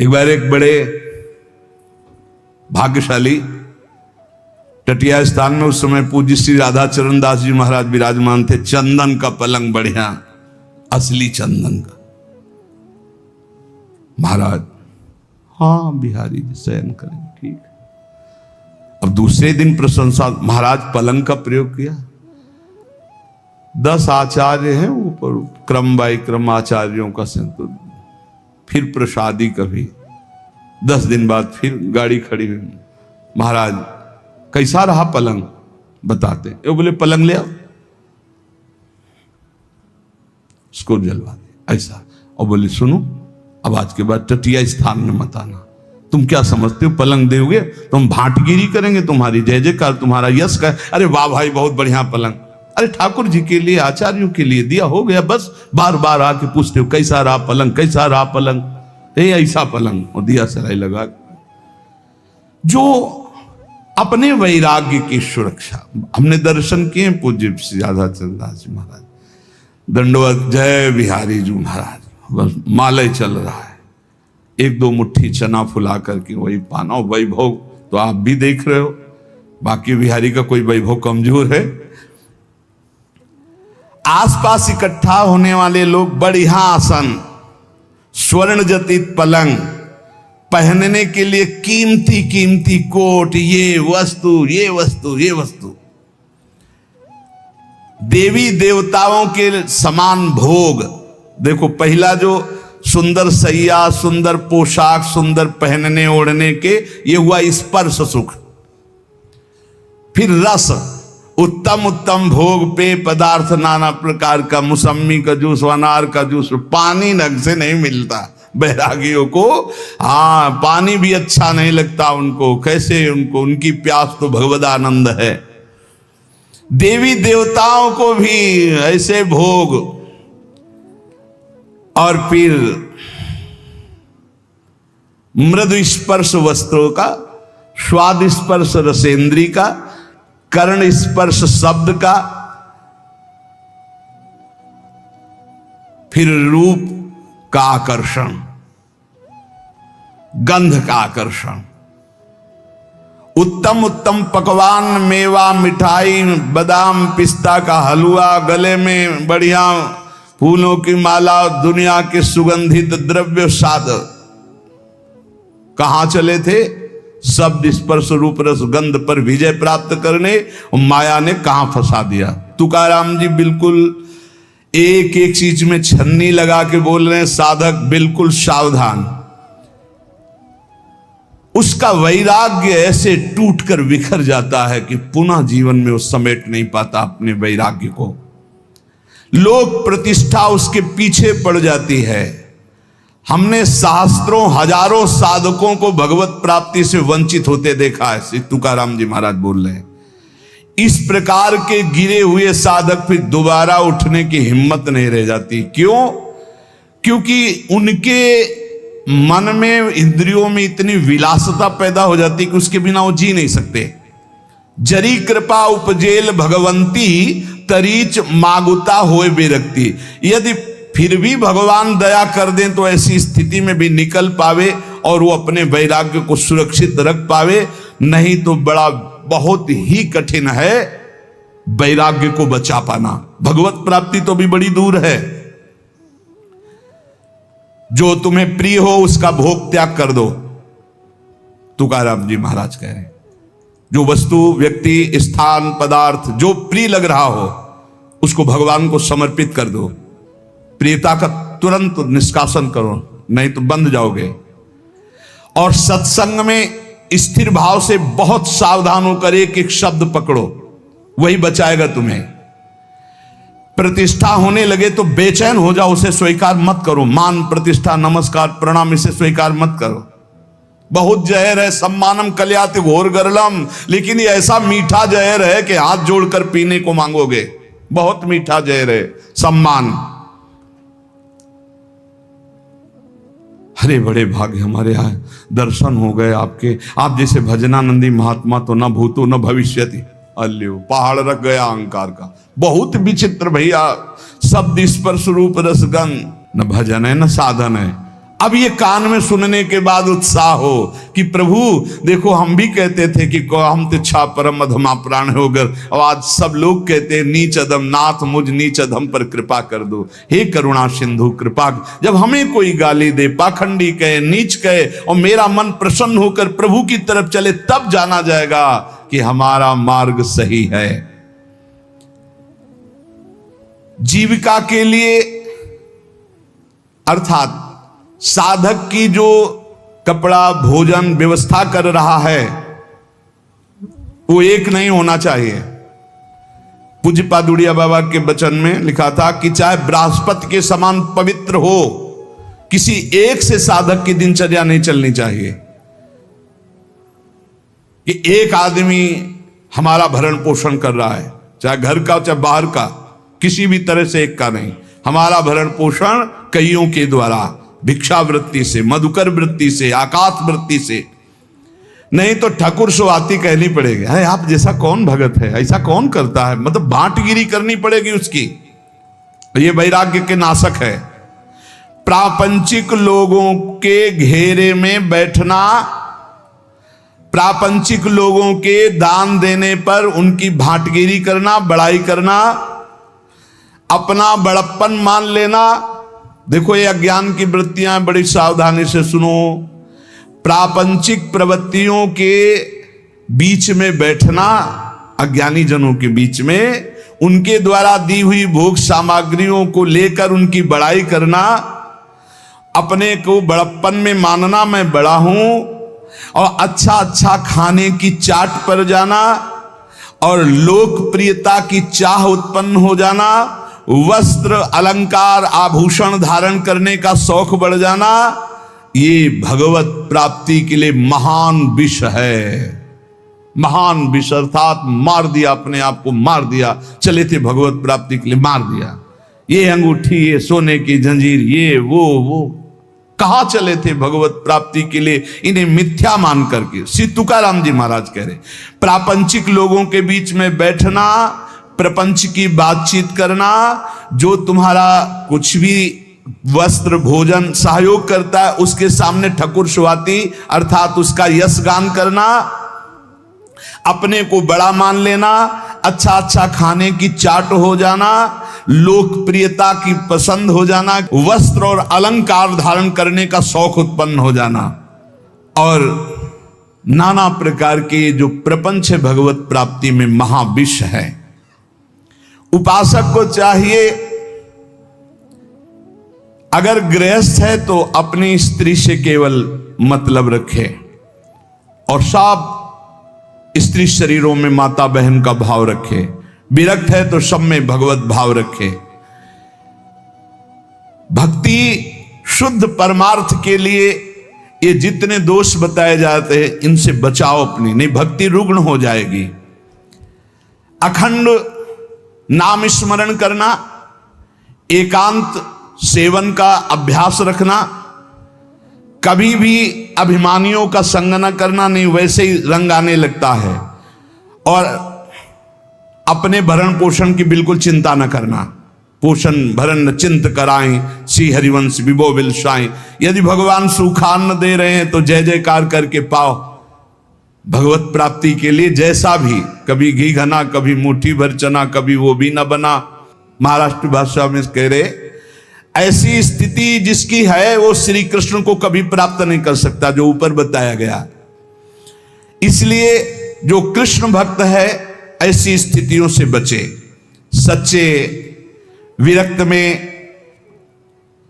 एक बार एक बड़े भाग्यशाली टटिया स्थान में उस समय पूज्य श्री राधा चरण दास जी महाराज विराजमान थे। चंदन का पलंग बढ़िया, असली चंदन का। महाराज, हाँ बिहारी जी शयन करें, ठीक। अब दूसरे दिन प्रशंसा, महाराज पलंग का प्रयोग किया। 10 आचार्य हैं ऊपर, क्रम बाई क्रम आचार्यों का संतुल। फिर प्रसादी कभी 10 दिन बाद फिर गाड़ी खड़ी हुई। महाराज कैसा रहा पलंग, बताते। वो बोले पलंग ले आओ, उसको जलवा दे ऐसा। और बोले सुनो, अब आज के बाद टटिया स्थान में मत आना। तुम क्या समझते हो, पलंग दोगे तो हम भाटगिरी करेंगे तुम्हारी, जय जयकार तुम्हारा यश का। अरे वाह भाई, बहुत बढ़िया पलंग। अरे ठाकुर जी के लिए, आचार्यों के लिए दिया, हो गया बस। बार बार आके पूछते हो कैसा रहा पलंग, कैसा रहा पलंग। ऐसा पलंग, और दिया सराय लगा। जो अपने वैराग्य की सुरक्षा, हमने दर्शन किए पूज्य श्री राधा चरण दास जी महाराज, दंडवत जय बिहारी जी महाराज। बस मालय चल रहा है, 1-2 मुट्ठी चना फुला करके वही पाना। वैभव तो आप भी देख रहे हो, बाकी बिहारी का कोई वैभव कमजोर है। आसपास इकट्ठा होने वाले लोग बढ़िया आसन, स्वर्ण जटित पलंग, पहनने के लिए कीमती कीमती कोट, ये वस्तु ये वस्तु ये वस्तु, देवी देवताओं के समान भोग। देखो, पहला जो सुंदर सैया, सुंदर पोशाक, सुंदर पहनने ओढ़ने के, ये हुआ स्पर्श सुख। फिर रस, उत्तम उत्तम भोग, पेय पदार्थ नाना प्रकार का, मौसम्मी का जूस, अनार का जूस। पानी ढंग से नहीं मिलता बैरागियों को। हाँ, पानी भी अच्छा नहीं लगता उनको। कैसे उनको, उनकी प्यास तो भगवदानंद है। देवी देवताओं को भी ऐसे भोग। और फिर मृदु स्पर्श वस्त्रों का, स्वाद स्पर्श रसेंद्री का, कर्ण स्पर्श शब्द का, फिर रूप का आकर्षण, गंध का आकर्षण, उत्तम उत्तम पकवान, मेवा, मिठाई, बादाम पिस्ता का हलवा, गले में बढ़िया फूलों की माला, दुनिया के सुगंधित द्रव्य साधन। कहां चले थे? शब्द स्पर्श रूप रस गंध पर विजय प्राप्त करने, और माया ने कहां फंसा दिया। तुकाराम जी बिल्कुल एक एक चीज में छन्नी लगा के बोल रहे हैं, साधक बिल्कुल सावधान। उसका वैराग्य ऐसे टूटकर बिखर जाता है कि पुनः जीवन में वो समेट नहीं पाता अपने वैराग्य को। लोक प्रतिष्ठा उसके पीछे पड़ जाती है। हमने सहस्त्रों हजारों साधकों को भगवत प्राप्ति से वंचित होते देखा है। श्री तुकाराम जी महाराज बोल रहे हैं, इस प्रकार के गिरे हुए साधक फिर दोबारा उठने की हिम्मत नहीं रह जाती। क्यों? क्योंकि उनके मन में, इंद्रियों में इतनी विलासता पैदा हो जाती कि उसके बिना वो जी नहीं सकते। जरी कृपा उपजेल भगवंती, तरीच मागुता होए बेरक्ति। यदि फिर भी भगवान दया कर दें तो ऐसी स्थिति में भी निकल पावे और वो अपने वैराग्य को सुरक्षित रख पावे, नहीं तो बड़ा बहुत ही कठिन है वैराग्य को बचा पाना। भगवत प्राप्ति तो भी बड़ी दूर है। जो तुम्हें प्रिय हो उसका भोग त्याग कर दो, तुकाराम जी महाराज कह रहे हैं। जो वस्तु, व्यक्ति, स्थान, पदार्थ जो प्रिय लग रहा हो उसको भगवान को समर्पित कर दो। प्रियता का तुरंत निष्कासन करो, नहीं तो बंध जाओगे। और सत्संग में स्थिर भाव से बहुत सावधान होकर एक एक शब्द पकड़ो, वही बचाएगा तुम्हें। प्रतिष्ठा होने लगे तो बेचैन हो जाओ, उसे स्वीकार मत करो। मान, प्रतिष्ठा, नमस्कार, प्रणाम, इसे स्वीकार मत करो। बहुत जहर है, सम्मानम कल्याति घोर गरलम, लेकिन ये ऐसा मीठा जहर है कि हाथ जोड़कर पीने को मांगोगे। बहुत मीठा जहर है सम्मान। अरे बड़े भाग्य हमारे यहाँ दर्शन हो गए आपके। आप जैसे भजनानंदी महात्मा तो न भूतो न भविष्यति। अल्यो, पहाड़ रख गया अहंकार का। बहुत विचित्र भैया, शब्द स्पर्श रूप रसगंध, न भजन है न साधन है। अब ये कान में सुनने के बाद उत्साह हो कि प्रभु देखो, हम भी कहते थे कि हम तिच्छा परम अधमा प्राण होकर, और आज सब लोग कहते हैं नीच अधम नाथ मुझ नीच अधम पर कृपा कर दो, हे करुणा सिंधु कृपा। जब हमें कोई गाली दे, पाखंडी कहे, नीच कहे, और मेरा मन प्रसन्न होकर प्रभु की तरफ चले, तब जाना जाएगा कि हमारा मार्ग सही है। जीविका के लिए अर्थात साधक की जो कपड़ा भोजन व्यवस्था कर रहा है वो एक नहीं होना चाहिए। पूज्य पादुड़िया बाबा के वचन में लिखा था कि चाहे बृहस्पति के समान पवित्र हो, किसी एक से साधक की दिनचर्या नहीं चलनी चाहिए कि एक आदमी हमारा भरण पोषण कर रहा है, चाहे घर का चाहे बाहर का, किसी भी तरह से एक का नहीं। हमारा भरण पोषण कईयों के द्वारा, भिक्षावृत्ति से, मधुकर वृत्ति से, आकाश वृत्ति से, नहीं तो ठाकुर सुवाती कहनी पड़ेगी। अरे आप जैसा कौन भगत है, ऐसा कौन करता है, मतलब बांटगिरी करनी पड़ेगी उसकी। ये वैराग्य के नाशक है। प्रापंचिक लोगों के घेरे में बैठना, प्रापंचिक लोगों के दान देने पर उनकी भांटगिरी करना, बड़ाई करना, अपना बड़प्पन मान लेना, देखो ये अज्ञान की वृत्तियां, बड़ी सावधानी से सुनो। प्रापंचिक प्रवृत्तियों के बीच में बैठना, अज्ञानी जनों के बीच में, उनके द्वारा दी हुई भोग सामग्रियों को लेकर उनकी बड़ाई करना, अपने को बड़प्पन में मानना, मैं बड़ा हूं, और अच्छा अच्छा खाने की चाट पर जाना, और लोकप्रियता की चाह उत्पन्न हो जाना, वस्त्र अलंकार आभूषण धारण करने का शौक बढ़ जाना, ये भगवत प्राप्ति के लिए महान विष है। महान विष अर्थात मार दिया, अपने आप को मार दिया, चले थे भगवत प्राप्ति के लिए, मार दिया। ये अंगूठी, ये सोने की जंजीर, ये वो कहां चले थे भगवत प्राप्ति के लिए, इन्हें मिथ्या मान करके। श्री तुकाराम जी महाराज कह रहे, प्रापंचिक लोगों के बीच में बैठना, प्रपंच की बातचीत करना, जो तुम्हारा कुछ भी वस्त्र भोजन सहयोग करता है उसके सामने ठकुर सुवाती अर्थात उसका यश गान करना, अपने को बड़ा मान लेना, अच्छा अच्छा खाने की चाट हो जाना, लोकप्रियता की पसंद हो जाना, वस्त्र और अलंकार धारण करने का शौक उत्पन्न हो जाना, और नाना प्रकार के जो प्रपंच है भगवत प्राप्ति में महाविष है। उपासक को चाहिए, अगर गृहस्थ है तो अपनी स्त्री से केवल मतलब रखे, और सब स्त्री शरीरों में माता बहन का भाव रखे। विरक्त है तो सब में भगवत भाव रखे। भक्ति शुद्ध परमार्थ के लिए ये जितने दोष बताए जाते हैं इनसे बचाओ अपनी, नहीं भक्ति रुग्ण हो जाएगी। अखंड नाम स्मरण करना, एकांत सेवन का अभ्यास रखना, कभी भी अभिमानियों का संग न करना, नहीं वैसे ही रंग आने लगता है, और अपने भरण पोषण की बिल्कुल चिंता न करना। पोषण भरण चिंत कराएं, श्री हरिवंश विभो बिलसाएं। यदि भगवान सुखान्न दे रहे हैं तो जय जयकार करके पाओ भगवत प्राप्ति के लिए। जैसा भी, कभी घी घना, कभी मुट्ठी भर चना, कभी वो भी न बना। महाराष्ट्र भाषा में कह रहे, ऐसी स्थिति जिसकी है वो श्री कृष्ण को कभी प्राप्त नहीं कर सकता, जो ऊपर बताया गया। इसलिए जो कृष्ण भक्त है ऐसी स्थितियों से बचे। सच्चे विरक्त में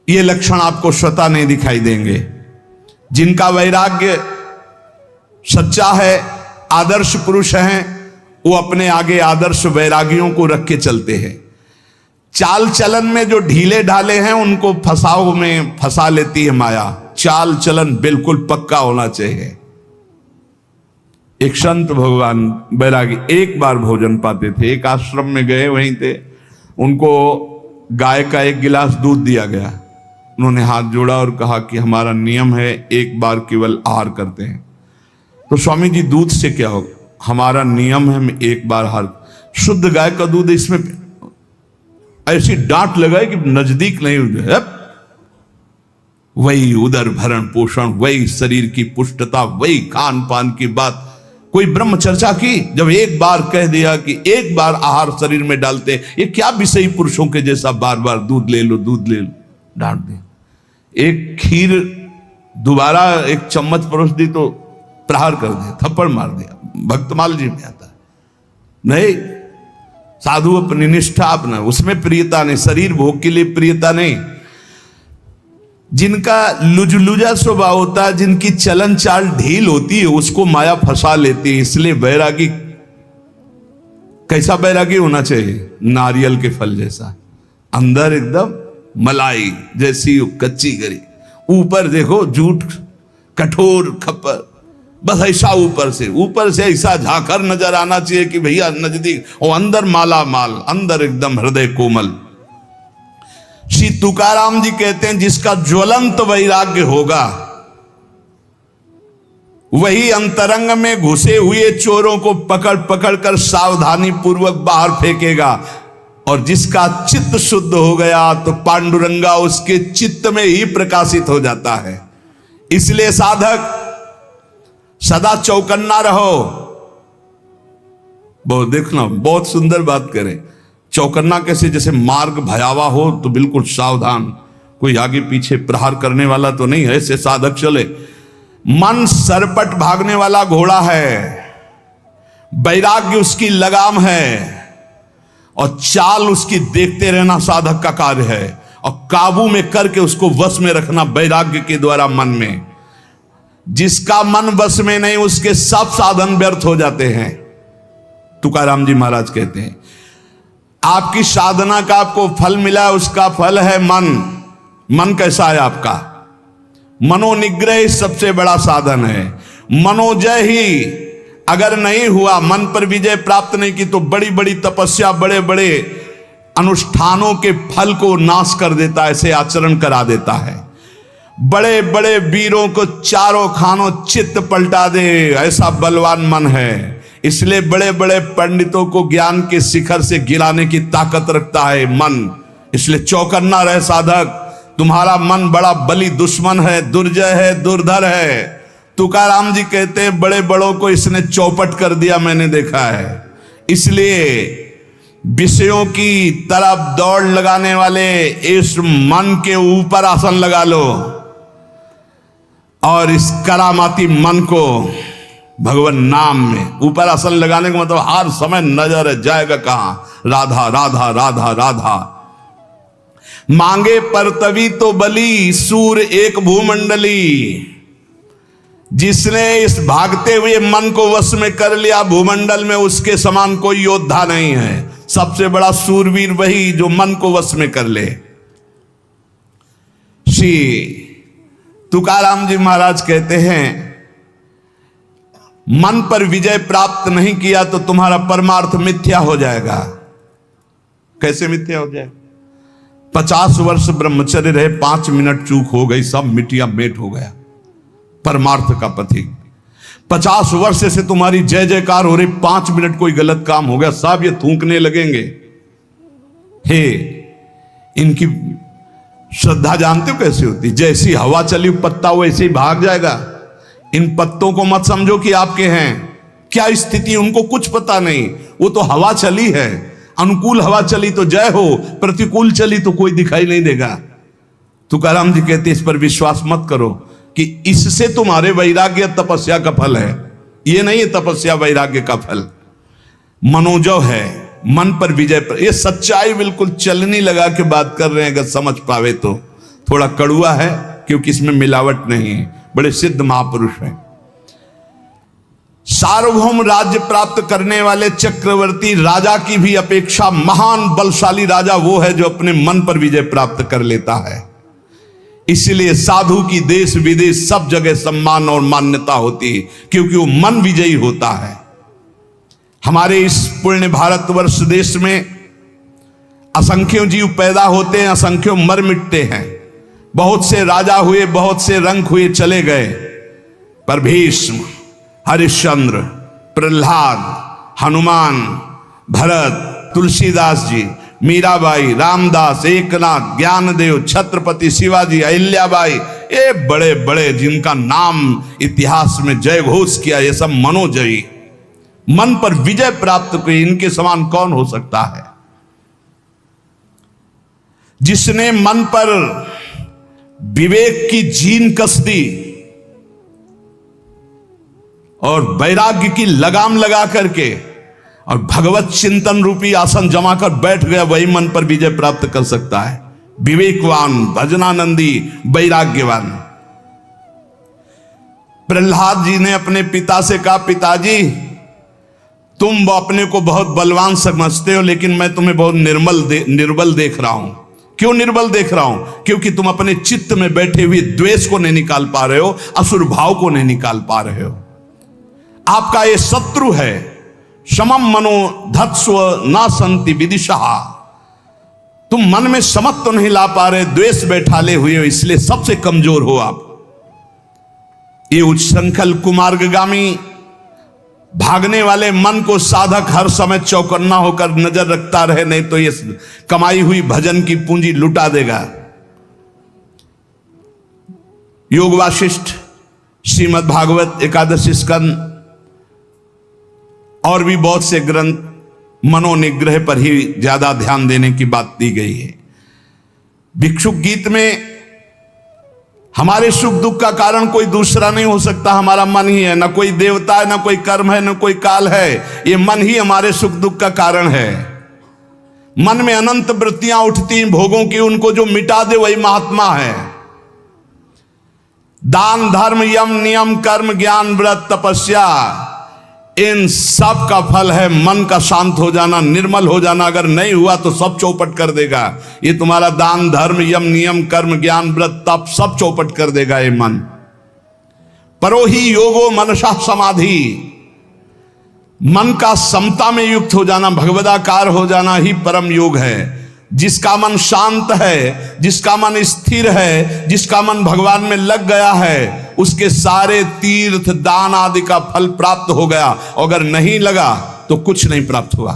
ये लक्षण आपको स्वतः नहीं दिखाई देंगे। जिनका वैराग्य सच्चा है, आदर्श पुरुष हैं, वो अपने आगे आदर्श वैरागियों को रख के चलते हैं। चाल चलन में जो ढीले ढाले हैं उनको फसाव में फंसा लेती है माया। चाल चलन बिल्कुल पक्का होना चाहिए। एक संत भगवान बैरागी एक बार भोजन पाते थे, एक आश्रम में गए, वहीं थे, उनको गाय का एक गिलास दूध दिया गया। उन्होंने हाथ जोड़ा और कहा कि हमारा नियम है एक बार केवल आहार करते हैं। तो स्वामी जी दूध से क्या होगा? हमारा नियम है हम एक बार आहार, शुद्ध गाय का दूध, इसमें ऐसी डांट लगाए कि नजदीक नहीं हुए। वही उदर भरण पोषण, वही शरीर की पुष्टता, वही खान पान की बात। कोई ब्रह्म चर्चा की, जब एक बार कह दिया कि एक बार आहार शरीर में डालते, ये क्या विषयी पुरुषों के जैसा बार बार दूध ले लो दूध ले लो, डांट दिया। एक खीर दोबारा एक चम्मच परोस दी तो प्रहार कर दिया, थप्पड़ मार दिया। भक्तमाल जी में आता नहीं, साधु अपनी निष्ठा अपना, उसमें प्रियता नहीं, शरीर भोग के लिए प्रियता नहीं। जिनका लुजलुजा स्वभाव होता है, जिनकी चलन चाल ढील होती है, उसको माया फंसा लेती है। इसलिए बैरागी, कैसा बैरागी होना चाहिए? नारियल के फल जैसा, अंदर एकदम मलाई जैसी कच्ची गरी, ऊपर देखो झूठ कठोर खप्पर, बस ऐसा ऊपर से ऐसा झाकर नजर आना चाहिए कि भैया नजदीक, और अंदर माला माल, अंदर एकदम हृदय कोमल। श्री तुकाराम जी कहते हैं, जिसका ज्वलंत वैराग्य होगा वही अंतरंग में घुसे हुए चोरों को पकड़ पकड़ कर सावधानी पूर्वक बाहर फेंकेगा, और जिसका चित्त शुद्ध हो गया तो पांडुरंगा उसके चित्त में ही प्रकाशित हो जाता है। इसलिए साधक सदा चौकन्ना रहो। बहुत देखना, बहुत सुंदर बात करें। चौकन्ना कैसे? जैसे मार्ग भयावह हो तो बिल्कुल सावधान, कोई आगे पीछे प्रहार करने वाला तो नहीं है, ऐसे साधक चले। मन सरपट भागने वाला घोड़ा है, वैराग्य उसकी लगाम है, और चाल उसकी देखते रहना साधक का कार्य है, और काबू में करके उसको वश में रखना वैराग्य के द्वारा मन में। जिसका मन वश में नहीं, उसके सब साधन व्यर्थ हो जाते हैं। तुकाराम जी महाराज कहते हैं, आपकी साधना का आपको फल मिला, उसका फल है मन। मन कैसा है आपका? मनोनिग्रह सबसे बड़ा साधन है। मनोजय ही अगर नहीं हुआ, मन पर विजय प्राप्त नहीं की, तो बड़ी बड़ी तपस्या, बड़े बड़े अनुष्ठानों के फल को नाश कर देता है, ऐसे आचरण करा देता है। बड़े बड़े वीरों को चारों खानों चित्त पलटा दे, ऐसा बलवान मन है। इसलिए बड़े बड़े पंडितों को ज्ञान के शिखर से गिराने की ताकत रखता है मन। इसलिए चौकन्ना रहे साधक, तुम्हारा मन बड़ा बली दुश्मन है, दुर्जय है, दुर्धर है। तुकाराम जी कहते हैं, बड़े बड़ों को इसने चौपट कर दिया, मैंने देखा है। इसलिए विषयों की तरफ दौड़ लगाने वाले इस मन के ऊपर आसन लगा लो, और इस करामाती मन को भगवान नाम में ऊपर आसन लगाने का मतलब हर समय नजर जाएगा कहां? राधा राधा राधा राधा। मांगे पर तभी तो बली, सूर एक भूमंडली। जिसने इस भागते हुए मन को वश में कर लिया, भूमंडल में उसके समान कोई योद्धा नहीं है। सबसे बड़ा सूरवीर वही जो मन को वश में कर ले। श्री तुकाराम जी महाराज कहते हैं, मन पर विजय प्राप्त नहीं किया तो तुम्हारा परमार्थ मिथ्या हो जाएगा। कैसे मिथ्या हो जाएगा? 50 वर्ष ब्रह्मचर्य रहे, 5 मिनट चूक हो गई, सब मिट्टिया मेट हो गया परमार्थ का पथिक। 50 वर्ष से तुम्हारी जय जयकार हो रही, 5 मिनट कोई गलत काम हो गया, सब ये थूकने लगेंगे। हे, इनकी श्रद्धा जानते हो कैसी होती? जैसी हवा चली पत्ता वैसे ही भाग जाएगा। इन पत्तों को मत समझो कि आपके हैं। क्या स्थिति उनको कुछ पता नहीं, वो तो हवा चली है। अनुकूल हवा चली तो जय हो, प्रतिकूल चली तो कोई दिखाई नहीं देगा। तुकाराम जी कहते इस पर विश्वास मत करो कि इससे तुम्हारे वैराग्य तपस्या का फल है। ये नहीं है तपस्या वैराग्य का फल, मनोजव है, मन पर विजय पर। ये सच्चाई बिल्कुल चलनी लगा के बात कर रहे हैं, अगर समझ पावे तो। थोड़ा कड़ुआ है क्योंकि इसमें मिलावट नहीं है, बड़े सिद्ध महापुरुष हैं। सार्वभौम राज्य प्राप्त करने वाले चक्रवर्ती राजा की भी अपेक्षा महान बलशाली राजा वो है जो अपने मन पर विजय प्राप्त कर लेता है। इसलिए साधु की देश विदेश सब जगह सम्मान और मान्यता होती है, क्योंकि वो मन विजयी होता है। हमारे इस पुण्य भारतवर्ष देश में असंख्यों जीव पैदा होते हैं, असंख्यों मर मिटते हैं। बहुत से राजा हुए, बहुत से रंग हुए, चले गए, पर भीष्म, हरिश्चंद्र, प्रहलाद, हनुमान, भरत, तुलसीदास जी, मीराबाई, रामदास, एकनाथ, ज्ञानदेव, छत्रपति शिवाजी, अहिल्याबाई, ये बड़े बड़े जिनका नाम इतिहास में जय घोष किया, ये सब मनोजयी, मन पर विजय प्राप्त की, इनके समान कौन हो सकता है? जिसने मन पर विवेक की जीन कस दी और वैराग्य की लगाम लगा करके और भगवत चिंतन रूपी आसन जमा कर बैठ गया, वही मन पर विजय प्राप्त कर सकता है। विवेकवान, भजनानंदी, वैराग्यवान। प्रहलाद जी ने अपने पिता से कहा, पिताजी तुम अपने को बहुत बलवान समझते हो, लेकिन मैं तुम्हें बहुत निर्बल देख रहा हूं। क्यों निर्बल देख रहा हूं? क्योंकि तुम अपने चित्त में बैठे हुए द्वेष को नहीं निकाल पा रहे हो, असुर भाव को नहीं निकाल पा रहे हो। आपका ये शत्रु है। समम मनो धत्स्व ना संति विदिशा। तुम मन में समत्व नहीं ला पा रहे, द्वेष बैठाले हुए हो, इसलिए सबसे कमजोर हो आप। ये उच्छृंखल कुमार्गगामी भागने वाले मन को साधक हर समय चौकन्ना होकर नजर रखता रहे, नहीं तो ये कमाई हुई भजन की पूंजी लुटा देगा। योग वाशिष्ठ, श्रीमद् भागवत, एकादशी स्कंद और भी बहुत से ग्रंथ मनोनिग्रह पर ही ज्यादा ध्यान देने की बात दी गई है। भिक्षुक गीत में हमारे सुख दुख का कारण कोई दूसरा नहीं हो सकता, हमारा मन ही है। ना कोई देवता है, ना कोई कर्म है, ना कोई काल है, ये मन ही हमारे सुख दुख का कारण है। मन में अनंत वृत्तियां उठती हैं भोगों की, उनको जो मिटा दे वही महात्मा है। दान, धर्म, यम, नियम, कर्म, ज्ञान, व्रत, तपस्या, इन सब का फल है मन का शांत हो जाना, निर्मल हो जाना। अगर नहीं हुआ तो सब चौपट कर देगा। ये तुम्हारा दान, धर्म, यम, नियम, कर्म, ज्ञान, व्रत, तप सब चौपट कर देगा ये मन। परो ही योगो मनसा समाधि, मन का समता में युक्त हो जाना, भगवदाकार हो जाना ही परम योग है। जिसका मन शांत है, जिसका मन स्थिर है, जिसका मन भगवान में लग गया है, उसके सारे तीर्थ दान आदि का फल प्राप्त हो गया। अगर नहीं लगा तो कुछ नहीं प्राप्त हुआ।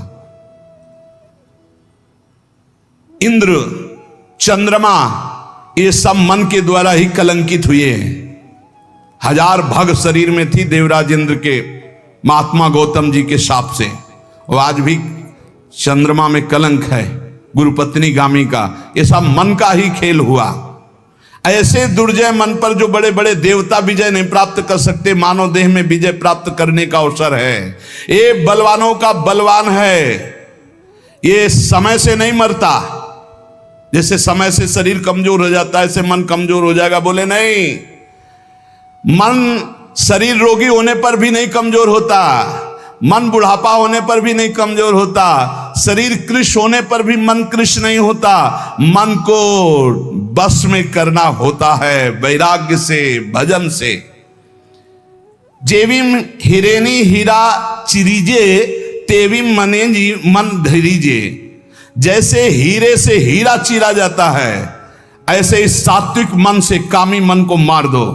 इंद्र, चंद्रमा, ये सब मन के द्वारा ही कलंकित हुए हैं। 1000 भग शरीर में थी देवराज इंद्र के, महात्मा गौतम जी के शाप से। और आज भी चंद्रमा में कलंक है गुरुपत्नी गामी का। ये सब मन का ही खेल हुआ। ऐसे दुर्जय मन पर जो बड़े बड़े देवता विजय नहीं प्राप्त कर सकते, मानव देह में विजय प्राप्त करने का अवसर है। ये बलवानों का बलवान है। ये समय से नहीं मरता। जैसे समय से शरीर कमजोर हो जाता है, ऐसे मन कमजोर हो जाएगा, बोले नहीं। मन शरीर रोगी होने पर भी नहीं कमजोर होता, मन बुढ़ापा होने पर भी नहीं कमजोर होता, शरीर कृश होने पर भी मन कृश नहीं होता। मन को बस में करना होता है वैराग्य से, भजन से। जेविम हिरेनी हीरा चिरीजे तेविम मने जी मन धीरीजे। जैसे हीरे से हीरा चीरा जाता है, ऐसे इस सात्विक मन से कामी मन को मार दो।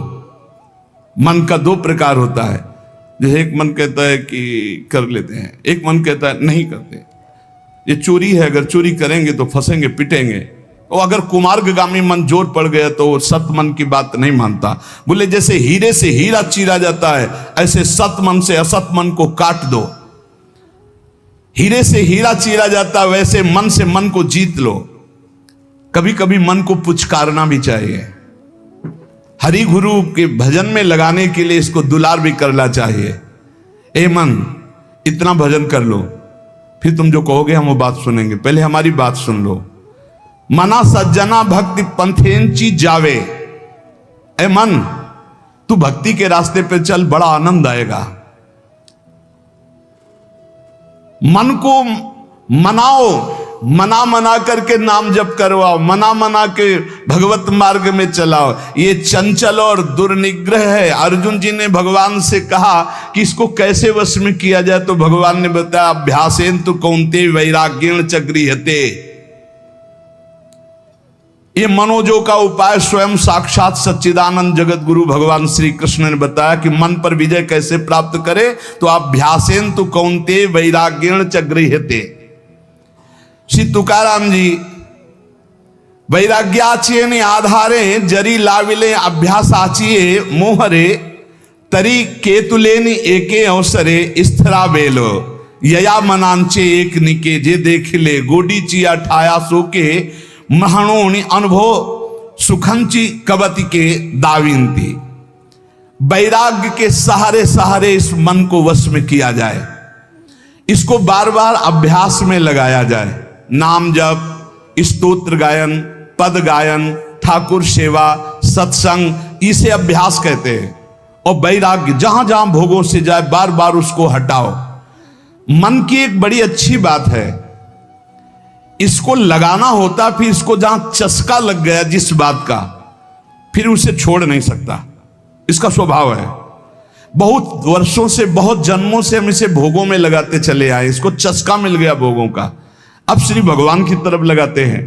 मन का 2 प्रकार होता है। जैसे एक मन कहता है कि कर लेते हैं, एक मन कहता है नहीं करते। ये चोरी है, अगर चोरी करेंगे तो फंसेंगे, पिटेंगे। और अगर कुमार्गगामी मन जोर पड़ गया तो वो सत मन की बात नहीं मानता। बोले जैसे हीरे से हीरा चीरा जाता है, ऐसे सत मन से असत मन को काट दो। हीरे से हीरा चीरा जाता है, वैसे मन से मन को जीत लो। कभी कभी मन को पुचकारना भी चाहिए। हरि गुरु के भजन में लगाने के लिए इसको दुलार भी करना चाहिए। ए मन, इतना भजन कर लो, फिर तुम जो कहोगे हम वो बात सुनेंगे। पहले हमारी बात सुन लो। मना सज्जना भक्ति पंथेंची जावे। ए मन, तू भक्ति के रास्ते पे चल, बड़ा आनंद आएगा। मन को मनाओ, मना मना करके नाम जप करवाओ, मना मना के भगवत मार्ग में चलाओ। ये चंचल और दुर्निग्रह है। अर्जुन जी ने भगवान से कहा कि इसको कैसे वश में किया जाए, तो भगवान ने बताया अभ्यासेन तु कौन्ते वैराग्येण च गृह्यते। ये मनोजो का उपाय स्वयं साक्षात सच्चिदानंद जगत गुरु भगवान श्री कृष्ण ने बताया कि मन पर विजय कैसे प्राप्त करे, तो अभ्यासेन तु कौन्ते वैराग्येण च गृह्यते। श्री तुकाराम जी वैराग्याचिये आधारे जरी लाविले अभ्यासाचिये मोहरे तरी केतुलेनी एके अवसरे स्थिरा बेलो यया मनांचे एक निके जे देखले गोडी चिया ठाया सोके महाणोनी अनुभव सुखंची कवति के दाविंती। वैराग्य के सहारे सहारे इस मन को वश में किया जाए, इसको बार बार अभ्यास में लगाया जाए। नाम जप, स्तोत्र गायन, पद गायन, ठाकुर सेवा, सत्संग, इसे अभ्यास कहते हैं। और वैराग्य जहां जहां भोगों से जाए बार बार उसको हटाओ। मन की एक बड़ी अच्छी बात है, इसको लगाना होता, फिर इसको जहां चस्का लग गया जिस बात का, फिर उसे छोड़ नहीं सकता। इसका स्वभाव है। बहुत वर्षों से, बहुत जन्मों से हम इसे भोगों में लगाते चले आए, इसको चस्का मिल गया भोगों का। अब श्री भगवान की तरफ लगाते हैं।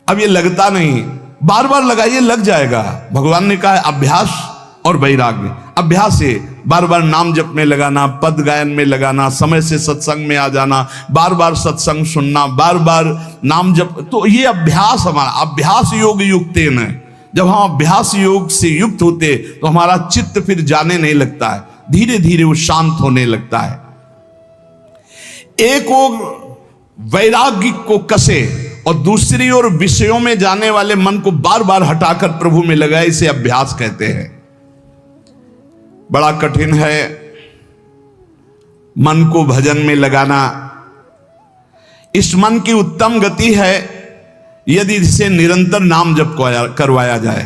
अब ये लगता नहीं, बार बार लगाइए, लग जाएगा। भगवान ने कहा है अभ्यास और वैराग्य। अभ्यास है बार बार नाम जप में लगाना, पद गायन में लगाना, समय से सत्संग में आ जाना, बार बार सत्संग सुनना, बार बार नाम जप। तो ये अभ्यास, हमारा अभ्यास योग युक्तेन है। जब हम अभ्यास योग से युक्त होते तो हमारा चित्त फिर जाने नहीं लगता है, धीरे धीरे वो शांत होने लगता है। एक ओर वैराग्य को कसे और दूसरी ओर विषयों में जाने वाले मन को बार बार हटाकर प्रभु में लगाए, इसे अभ्यास कहते हैं। बड़ा कठिन है मन को भजन में लगाना। इस मन की उत्तम गति है यदि इसे निरंतर नाम जप करवाया जाए।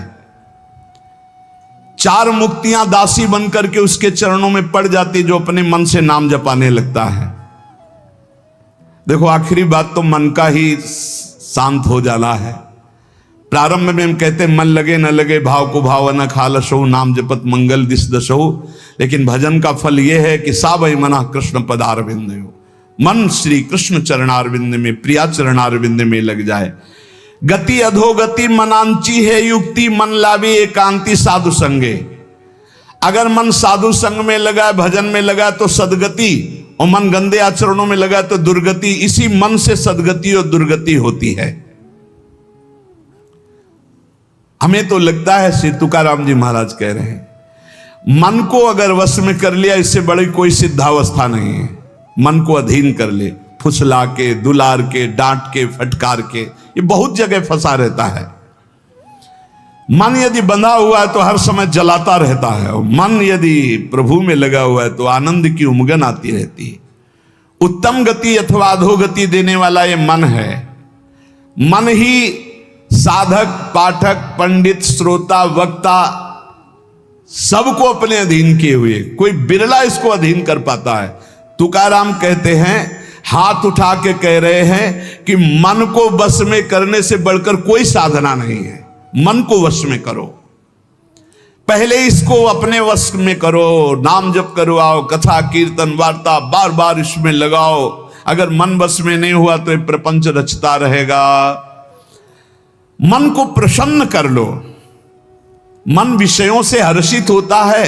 4 मुक्तियां दासी बनकर के उसके चरणों में पड़ जाती जो अपने मन से नाम जपाने लगता है। देखो, आखिरी बात तो मन का ही शांत हो जाना है। प्रारंभ में हम कहते मन लगे न लगे भाव को भाव न खालसो नाम जपत मंगल दिस दशो। लेकिन भजन का फल यह है कि सावै मना कृष्ण पदारविंद, मन श्री कृष्ण चरणारविंद में, प्रिया चरणारविंद में लग जाए। गति अधोगति मनांची है युक्ति, मन लावी एकांति साधु संगे। अगर मन साधु संग में लगा, भजन में लगा तो सदगति, और मन गंदे आचरणों में लगा तो दुर्गति। इसी मन से सदगति और दुर्गति होती है। हमें तो लगता है, श्री तुकाराम जी महाराज कह रहे हैं, मन को अगर वश में कर लिया, इससे बड़ी कोई सिद्धावस्था नहीं है। मन को अधीन कर ले, फुसला के, दुलार के, डांट के, फटकार के, ये बहुत जगह फंसा रहता है। मन यदि बंधा हुआ है तो हर समय जलाता रहता है, और मन यदि प्रभु में लगा हुआ है तो आनंद की उमगन आती रहती है। उत्तम गति अथवा अधोगति देने वाला ये मन है। मन ही साधक, पाठक, पंडित, श्रोता, वक्ता सबको अपने अधीन किए हुए, कोई बिरला इसको अधीन कर पाता है। तुकाराम कहते हैं, हाथ उठा के कह रहे हैं कि मन को वश में करने से बढ़कर कोई साधना नहीं है। मन को वश में करो, पहले इसको अपने वश में करो, नाम जप करवाओ, कथा कीर्तन वार्ता बार बार इसमें लगाओ। अगर मन वश में नहीं हुआ तो ये प्रपंच रचता रहेगा। मन को प्रसन्न कर लो। मन विषयों से हर्षित होता है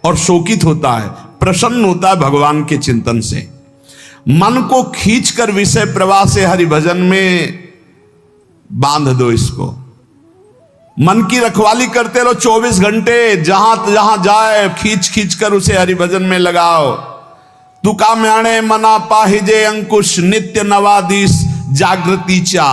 और शोकित होता है, प्रसन्न होता है भगवान के चिंतन से। मन को खींचकर विषय प्रवाह से हरि भजन में बांध दो। इसको मन की रखवाली करते रहो 24 घंटे, जहां जहां जाए खींच खींच कर उसे हरि भजन में लगाओ। तुका म्याणे मना पाहिजे अंकुश, नित्य नवादिश जागृति चा।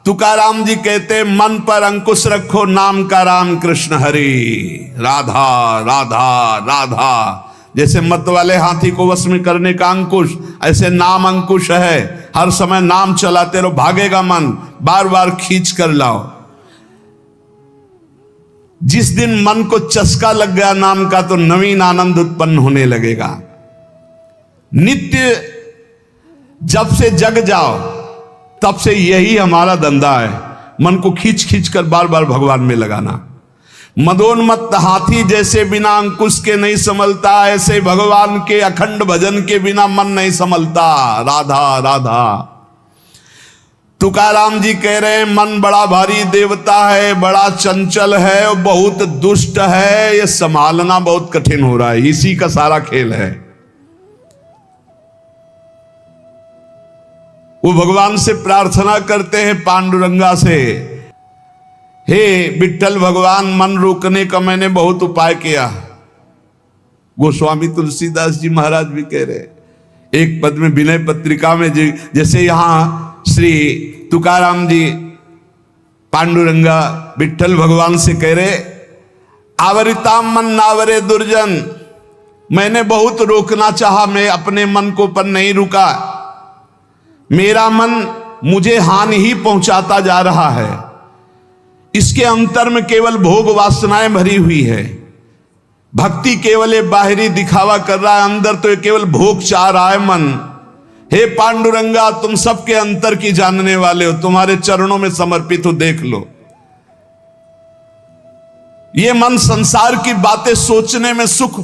तुकाराम जी कहते मन पर अंकुश रखो, नाम का राम कृष्ण हरि, राधा राधा राधा। जैसे मत वाले हाथी को वश में करने का अंकुश, ऐसे नाम अंकुश है। हर समय नाम चलाते रहो, भागेगा मन, बार बार खींच कर लाओ। जिस दिन मन को चस्का लग गया नाम का तो नवीन आनंद उत्पन्न होने लगेगा। नित्य जब से जग जाओ तब से यही हमारा धंधा है, मन को खींच खींच कर बार बार भगवान में लगाना। मदोन्मत्त हाथी जैसे बिना अंकुश के नहीं संभलता, ऐसे भगवान के अखंड भजन के बिना मन नहीं संभलता। राधा राधा। तुकाराम जी कह रहे हैं मन बड़ा भारी देवता है, बड़ा चंचल है और बहुत दुष्ट है, ये संभालना बहुत कठिन हो रहा है। इसी का सारा खेल है। वो भगवान से प्रार्थना करते हैं पांडुरंगा से, हे विठ्ठल भगवान, मन रोकने का मैंने बहुत उपाय किया। गोस्वामी तुलसीदास जी महाराज भी कह रहे, एक पद में विनय पत्रिका में जैसे यहां श्री तुकाराम जी पांडुरंगा विठ्ठल भगवान से कह रहे, आवरिताम मन नावरे दुर्जन, मैंने बहुत रोकना चाहा, मैं अपने मन को पर नहीं रुका, मेरा मन मुझे हानि ही पहुंचाता जा रहा है, इसके अंतर में केवल भोग वासनाएं भरी हुई है, भक्ति केवल एक बाहरी दिखावा कर रहा है, अंदर तो केवल भोग चाह रहा है मन। हे पांडुरंगा, तुम सबके अंतर की जानने वाले हो, तुम्हारे चरणों में समर्पित हो, देख लो। ये मन संसार की बातें सोचने में सुख,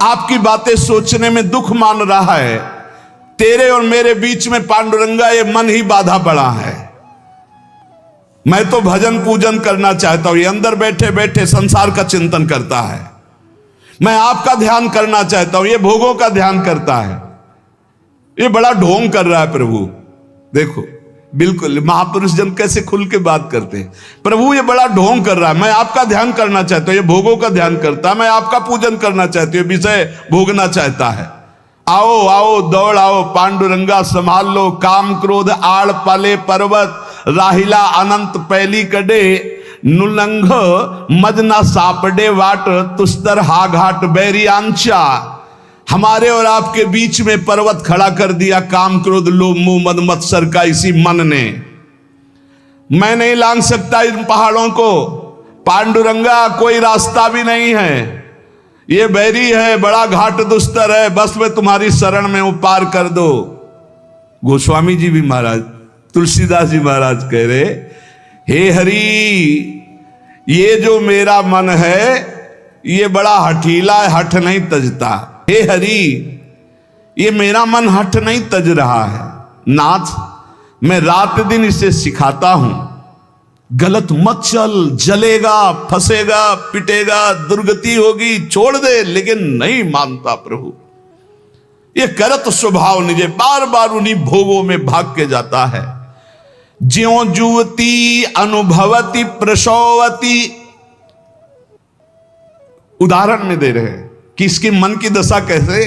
आपकी बातें सोचने में दुख मान रहा है। तेरे और मेरे बीच में पांडुरंगा ये मन ही बाधा पड़ा है। मैं तो भजन पूजन करना चाहता हूं, ये अंदर बैठे बैठे संसार का चिंतन करता है। मैं आपका ध्यान करना चाहता हूं, ये भोगों का ध्यान करता है। ये बड़ा ढोंग कर रहा है प्रभु। देखो बिल्कुल महापुरुष जन कैसे खुल के बात करते हैं। प्रभु ये बड़ा ढोंग कर रहा है, मैं आपका ध्यान करना चाहता हूं, ये भोगों का ध्यान करता है, मैं आपका पूजन करना चाहती हूँ, विषय भोगना चाहता है। आओ आओ दौड़ आओ पांडुरंगा, संभाल लो काम क्रोध आड़ पाले पर्वत, राहिला अनंत पैली कड़े, नुलंघ मजना सापडे वाट, तुस्तर हा घाट बैरी आंचा। हमारे और आपके बीच में पर्वत खड़ा कर दिया काम क्रोध लोभ मोह मद मत्सर का इसी मन ने। मैं नहीं लांघ सकता इन पहाड़ों को पांडुरंगा, कोई रास्ता भी नहीं है, ये बैरी है, बड़ा घाट दुस्तर है, बस मैं तुम्हारी शरण में हूं, पार कर दो। गोस्वामी जी भी महाराज, तुलसीदास जी महाराज कह रहे, हे हरि, ये जो मेरा मन है ये बड़ा हठीला है, हठ नहीं तजता। हे हरि, ये मेरा मन हठ नहीं तज रहा है। नाथ, मैं रात दिन इसे सिखाता हूं, गलत मत चल, जलेगा, फंसेगा, पिटेगा, दुर्गति होगी, छोड़ दे, लेकिन नहीं मानता प्रभु। ये करत स्वभाव निजे बार बार उन्हीं भोगों में भाग के जाता है। ज्यों जुवती अनुभवती प्रसवती, उदाहरण में दे रहे हैं कि इसके मन की दशा कैसे।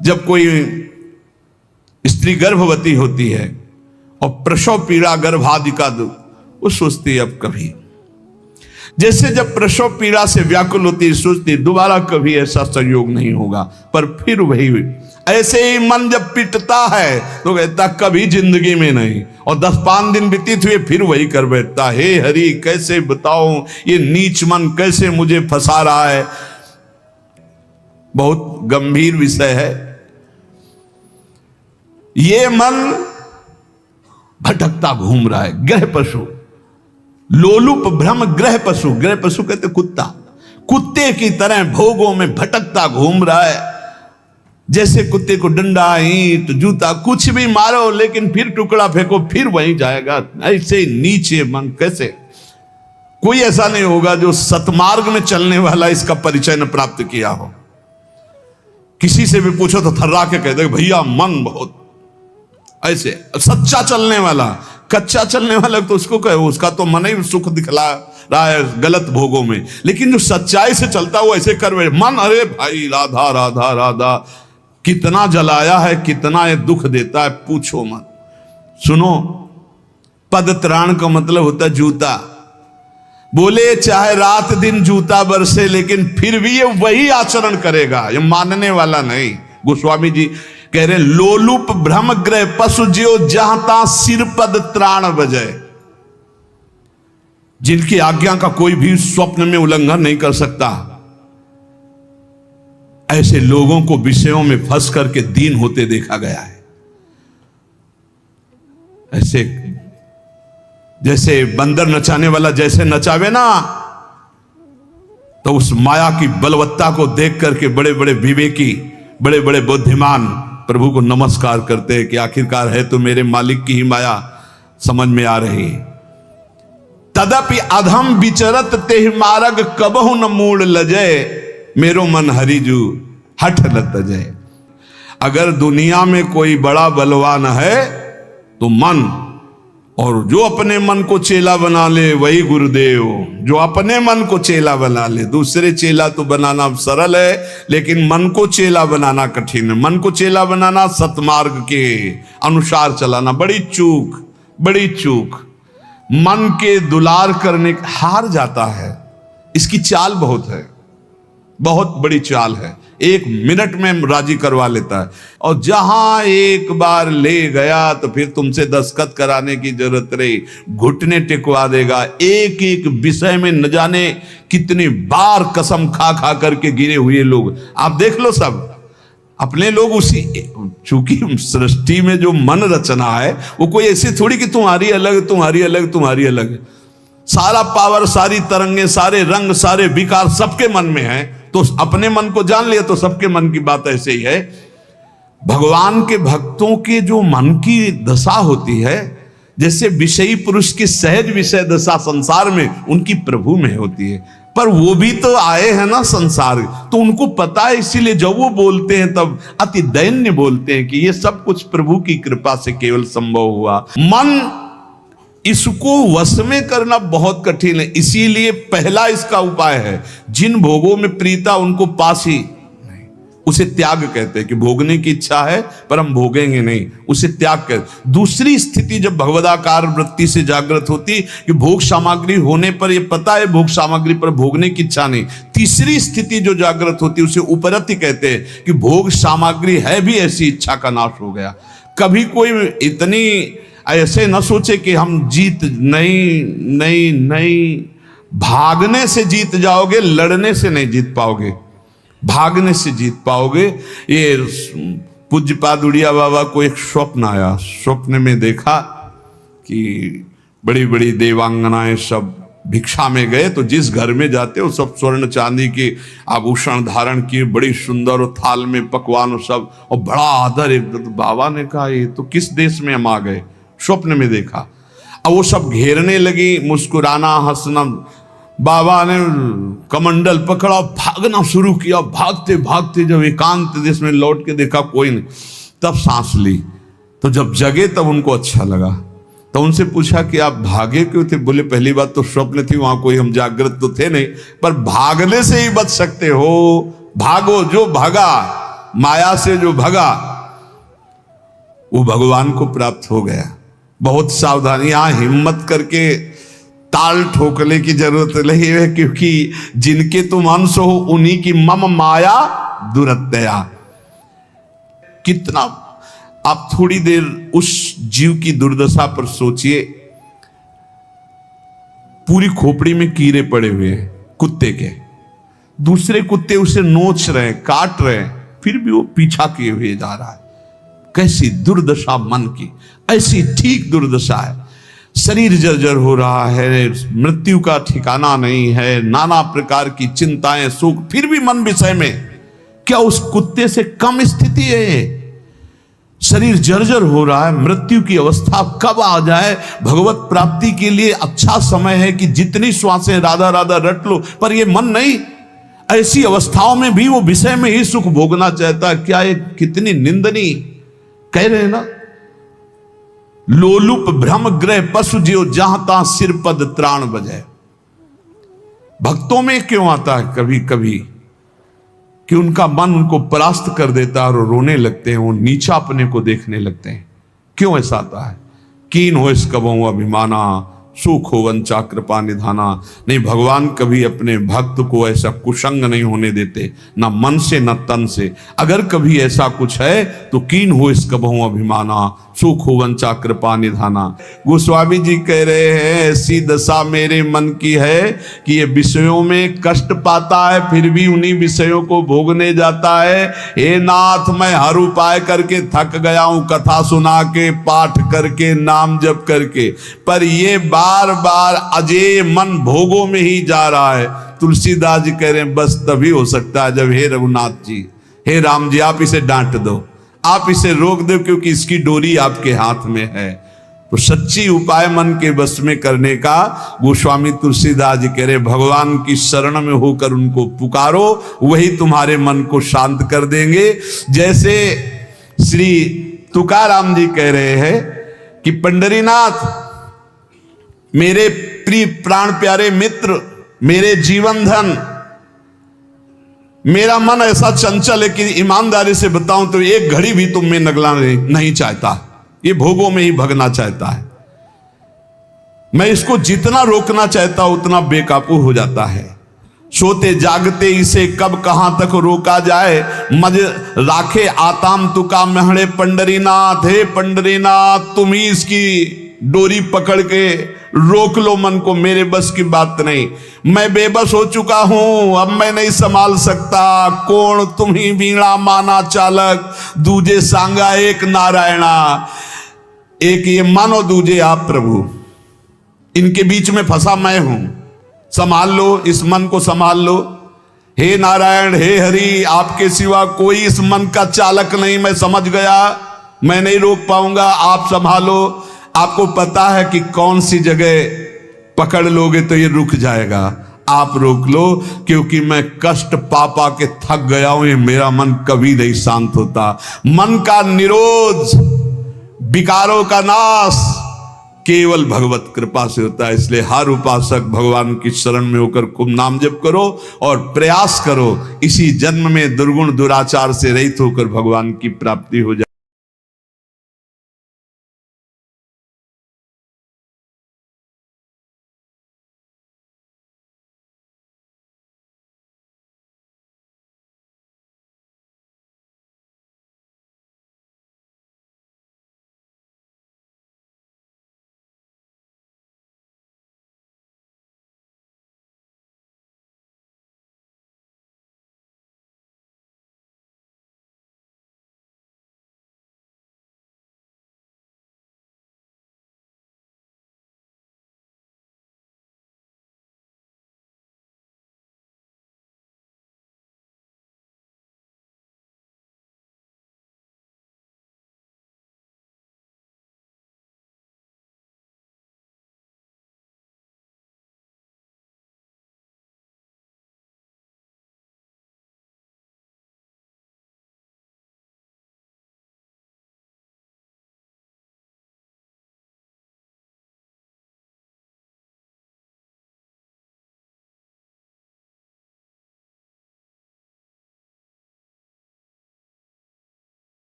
जब कोई स्त्री गर्भवती होती है और प्रसव पीड़ा गर्भादि का दुख, वो सोचती है अब कभी, जैसे जब प्रसव पीड़ा से व्याकुल होती है, सोचती दोबारा कभी ऐसा संयोग नहीं होगा, पर फिर वही। ऐसे ही मन जब पिटता है तो कहता कभी जिंदगी में नहीं, और 10-5 दिन व्यतीत हुए फिर वही कर बैठता। हे हरि, कैसे बताऊं ये नीच मन कैसे मुझे फंसा रहा है। बहुत गंभीर विषय है। ये मन भटकता घूम रहा है, ग्रह पशु, लोलुप भ्रम ग्रह पशु, ग्रह पशु कहते कुत्ता, कुत्ते की तरह भोगों में भटकता घूम रहा है। जैसे कुत्ते को डंडा, ईंट, जूता कुछ भी मारो लेकिन फिर टुकड़ा फेंको फिर वहीं जाएगा। ऐसे नीचे मन कैसे, कोई ऐसा नहीं होगा जो सतमार्ग में चलने वाला इसका परिचय न प्राप्त किया हो। किसी से भी पूछो तो थर्रा के कह दे भैया मन बहुत ऐसे। सच्चा चलने वाला, कच्चा चलने वाला तो उसको कहे, उसका तो मन ही सुख दिखला रहा है गलत भोगों में, लेकिन जो सच्चाई से चलता है वो ऐसे कर मन, अरे भाई राधा राधा राधा, कितना जलाया है, कितना ये दुख देता है, पूछो मत। सुनो, पद त्राण का मतलब होता है जूता। बोले चाहे रात दिन जूता बरसे लेकिन फिर भी ये वही आचरण करेगा, ये मानने वाला नहीं। गोस्वामी जी कह रहे लोलुप भ्रम ग्रह पशु ज्यो जहां सिर पद त्राण बजे, जिनकी आज्ञा का कोई भी स्वप्न में उल्लंघन नहीं कर सकता, ऐसे लोगों को विषयों में फंस करके दीन होते देखा गया है। ऐसे जैसे बंदर नचाने वाला जैसे नचावे ना, तो उस माया की बलवत्ता को देख करके बड़े बड़े विवेकी, बड़े बड़े बुद्धिमान प्रभु को नमस्कार करते हैं कि आखिरकार है तो मेरे मालिक की ही माया समझ में आ रही है। तदपि अधम विचरत तेहि मार्ग कबहु न मूड लजय, मेरो मन हरिजू हठ न तजय। अगर दुनिया में कोई बड़ा बलवान है तो मन, और जो अपने मन को चेला बना ले वही गुरुदेव। जो अपने मन को चेला बना ले, दूसरे चेला तो बनाना सरल है, लेकिन मन को चेला बनाना कठिन है। मन को चेला बनाना, सतमार्ग के अनुसार चलाना, बड़ी चूक, बड़ी चूक। मन के दुलार करने हार जाता है। इसकी चाल बहुत है, बहुत बड़ी चाल है। 1 मिनट में राजी करवा लेता है, और जहां एक बार ले गया तो फिर तुमसे दस्तखत कराने की जरूरत रही, घुटने टिकवा देगा। एक एक विषय में न जाने कितनी बार कसम खा खा करके गिरे हुए लोग आप देख लो। सब अपने लोग उसी, चूंकि सृष्टि में जो मन रचना है वो कोई ऐसी थोड़ी कि तुम्हारी अलग, तुम्हारी अलग, तुम्हारी अलग। सारा पावर, सारी तरंगे, सारे रंग, सारे विकार सबके मन में है। तो अपने मन को जान लिया तो सबके मन की बात ऐसे ही है। भगवान के भक्तों के जो मन की दशा होती है, जैसे विषयी पुरुष की सहज विषय दशा संसार में उनकी प्रभु में होती है, पर वो भी तो आए हैं ना संसार, तो उनको पता है। इसीलिए जब वो बोलते हैं तब अति दैन्य बोलते हैं कि ये सब कुछ प्रभु की कृपा से केवल संभव हुआ। मन इसको वश में करना बहुत कठिन है। इसीलिए पहला इसका उपाय है, जिन भोगों में प्रीता उनको पास ही नहीं, उसे त्याग कहते हैं। कि भोगने की इच्छा है पर हम भोगेंगे नहीं, उसे त्याग कहते। दूसरी स्थिति जब भगवदाकार वृत्ति से जागृत होती कि भोग सामग्री होने पर ये पता है भोग सामग्री पर भोगने की इच्छा नहीं। तीसरी स्थिति जो जागृत होती उसे उपरति कहते हैं कि भोग सामग्री है भी ऐसी इच्छा का नाश हो गया। कभी कोई इतनी ऐसे न सोचे कि हम जीत, नहीं नहीं नहीं, भागने से जीत जाओगे, लड़ने से नहीं जीत पाओगे, भागने से जीत पाओगे। ये पूज्यपाद उड़िया बाबा को एक स्वप्न आया। स्वप्न में देखा कि बड़ी बड़ी देवांगनाएं सब भिक्षा में गए, तो जिस घर में जाते हो सब स्वर्ण चांदी के आभूषण धारण किए, बड़ी सुंदर, और थाल में पकवान सब, और बड़ा आदर। एक तो बाबा ने कहा ये तो किस देश में हम आ गए, स्वप्न में देखा। अब वो सब घेरने लगी, मुस्कुराना, हंसना। बाबा ने कमंडल पकड़ा, भागना शुरू किया। भागते भागते जब एकांत देश में लौट के देखा कोई नहीं, तब सांस ली। तो जब जगे तब उनको अच्छा लगा। तो उनसे पूछा कि आप भागे क्यों थे? बोले पहली बात तो स्वप्न थी, वहां कोई हम जागृत तो थे नहीं, पर भागने से ही बच सकते हो। भागो, जो भागा माया से, जो भागा वो भगवान को प्राप्त हो गया। बहुत सावधानी, यहां हिम्मत करके ताल ठोकने की जरूरत नहीं है, क्योंकि जिनके तुम अंश हो उन्हीं की मम माया दुरत्या। कितना आप थोड़ी देर उस जीव की दुर्दशा पर सोचिए। पूरी खोपड़ी में कीड़े पड़े हुए हैं कुत्ते के, दूसरे कुत्ते उसे नोच रहे हैं, काट रहे हैं, फिर भी वो पीछा किए हुए जा रहा है। कैसी दुर्दशा मन की, ऐसी ठीक दुर्दशा है। शरीर जर्जर हो रहा है, मृत्यु का ठिकाना नहीं है, नाना प्रकार की चिंताएं, सुख, फिर भी मन विषय में। क्या उस कुत्ते से कम स्थिति है ये? शरीर जर्जर हो रहा है, मृत्यु की अवस्था कब आ जाए। भगवत प्राप्ति के लिए अच्छा समय है कि जितनी श्वासें राधा राधा रट लो, पर ये मन नहीं। ऐसी अवस्थाओं में भी वो विषय में ही सुख भोगना चाहता है। क्या ये कितनी निंदनीय, कह रहे हैं ना, लोलुप भ्रम ग्रह पशु जियो जहां तहां सिर पद त्राण बजे। भक्तों में क्यों आता है कभी कभी कि उनका मन उनको परास्त कर देता है और रोने लगते हैं, वो नीचा अपने को देखने लगते हैं। क्यों ऐसा आता है? कीन हो इस कबों अभिमाना, सुख हो वंचा कृपा निधाना। नहीं, भगवान कभी अपने भक्त को ऐसा कुसंग नहीं होने देते, ना मन से न तन से। अगर कभी ऐसा कुछ है तो कीन हो इस कबहू अभिमाना, सुख हो वंचा कृपा निधाना। गोस्वामी जी कह रहे हैं ऐसी दशा मेरे मन की है कि ये विषयों में कष्ट पाता है, फिर भी उन्हीं विषयों को भोगने जाता है। हे नाथ, मैं हर उपाय करके थक गया हूं, कथा सुना के, पाठ करके, नाम जप करके, पर ये बार बार अजेय मन भोगों में ही जा रहा है। तुलसीदास जी कह रहे हैं बस तभी हो सकता है जब हे रघुनाथ जी, हे राम जी, आप इसे डांट दो, आप इसे रोक दो, क्योंकि इसकी डोरी आपके हाथ में है। तो सच्ची उपाय मन के बस में करने का गोस्वामी तुलसीदास जी कह रहे भगवान की शरण में होकर उनको पुकारो, वही तुम्हारे मन को शांत कर देंगे। जैसे श्री तुकाराम जी कह रहे हैं कि पंडरीनाथ मेरे प्रिय प्राण प्यारे मित्र, मेरे जीवन धन, मेरा मन ऐसा चंचल है कि ईमानदारी से बताऊं तो एक घड़ी भी तुम में नगला नहीं चाहता, ये भोगों में ही भगना चाहता है। मैं इसको जितना रोकना चाहता उतना बेकाबू हो जाता है। सोते जागते इसे कब कहां तक रोका जाए, मज राखे आताम तुका महड़े पंडरीनाथ। हे पंडरीनाथ, तुम ही इसकी डोरी पकड़ के रोक लो मन को, मेरे बस की बात नहीं। मैं बेबस हो चुका हूं, अब मैं नहीं संभाल सकता। कौन तुम ही वीणा माना चालक, दूजे सांगा एक नारायणा। एक ये मानो, दूजे आप प्रभु, इनके बीच में फंसा मैं हूं। संभाल लो, इस मन को संभाल लो। हे नारायण, हे हरि, आपके सिवा कोई इस मन का चालक नहीं। मैं समझ गया, मैं नहीं रोक पाऊंगा, आप संभालो। आपको पता है कि कौन सी जगह पकड़ लोगे तो ये रुक जाएगा, आप रोक लो, क्योंकि मैं कष्ट पा पा के थक गया हूं। ये मेरा मन कभी नहीं शांत होता। मन का निरोध, विकारों का नाश केवल भगवत कृपा से होता है। इसलिए हर उपासक भगवान की शरण में होकर खूब नाम जप करो और प्रयास करो इसी जन्म में दुर्गुण दुराचार से रहित होकर भगवान की प्राप्ति हो जाए।